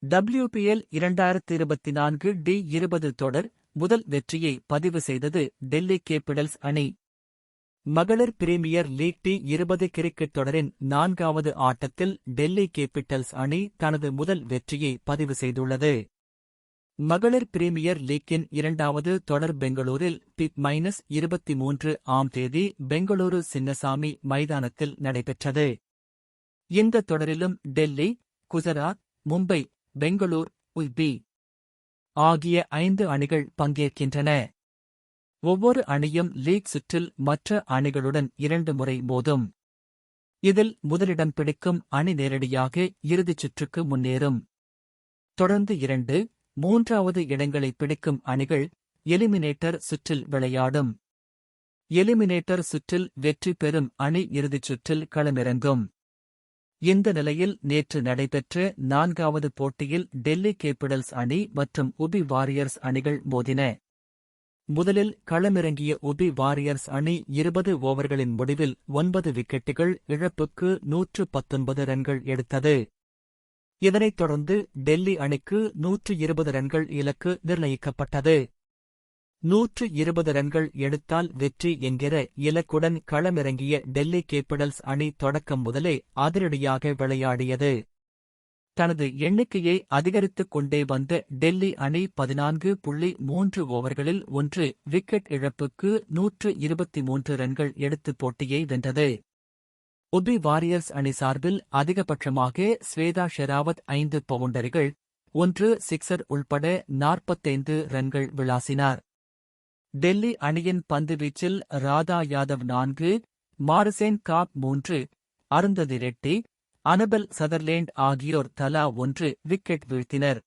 WPL 2024 D20 தொடர் முதல் வெற்றியை பதிவு செய்தது டெல்லி கேபிடல்ஸ் அணி. மகளிர் பிரீமியர் லீக் T20 கிரிக்கெட் தொடரின் 4வது ஆட்டத்தில் டெல்லி கேபிட்டல்ஸ் அணி தனது முதல் வெற்றியை பதிவு செய்துள்ளது. மகளிர் பிரீமியர் லீக்கின் 2வது தொடர் பெங்களூரில் P-23 ஆம் தேதி பெங்களூரு சின்னசாமி மைதானத்தில் நடைபெற்றது. இந்த தொடரிலும் டெல்லி, குஜராத், மும்பை, பெங்களூர், UP ஆகிய 5 அணிகள் பங்கேற்கின்றன. ஒவ்வொரு அணியும் லீக் சுற்றில் மற்ற அணிகளுடன் 2 முறை மோதும். இதில் முதலிடம் பிடிக்கும் அணி நேரடியாக இறுதிச் சுற்றுக்கு முன்னேறும். தொடர்ந்து 2, 3வது இடங்களை பிடிக்கும் அணிகள் எலிமினேட்டர் சுற்றில் விளையாடும். எலிமினேட்டர் சுற்றில் வெற்றி பெறும் அணி இறுதிச் சுற்றில் களமிறங்கும். இந்த நிலையில் நேற்று நடைபெற்ற 4வது போட்டியில் டெல்லி கேபிடல்ஸ் அணி மற்றும் UP வாரியர்ஸ் அணிகள் மோதின. முதலில் களமிறங்கிய UP வாரியர்ஸ் அணி 20 ஓவர்களின் முடிவில் 9 விக்கெட்டுகள் இழப்புக்கு 119 ரன்கள் எடுத்தது. இதனைத் தொடர்ந்து டெல்லி அணிக்கு 120 ரன்கள் இலக்கு நிர்ணயிக்கப்பட்டது. 120 ரன்கள் எடுத்தால் வெற்றி என்கிற இலக்குடன் களமிறங்கிய டெல்லி கேபிடல்ஸ் அணி தொடக்கம் முதலே அதிரடியாக விளையாடியது. தனது எண்ணிக்கையை அதிகரித்துக் கொண்டே வந்த டெல்லி அணி 14.3 ஓவர்களில் 1 விக்கெட் இழப்புக்கு 123 ரன்கள் எடுத்து போட்டியை வென்றது. UP வாரியர்ஸ் அணி சார்பில் அதிகபட்சமாக ஸ்வேதா ஷெராவத் 5 பவுண்டரிகள், 1 சிக்ஸர் உள்பட 45 ரன்கள் விளாசினார். டெல்லி அணியின் பந்துவீச்சில் ராதா யாதவ் 4, மார்சேன் காப் 3, அருந்ததி ரெட்டி, அனபெல் சதர்லேண்ட் ஆகியோர் தலா 1 விக்கெட் வீழ்த்தினர்.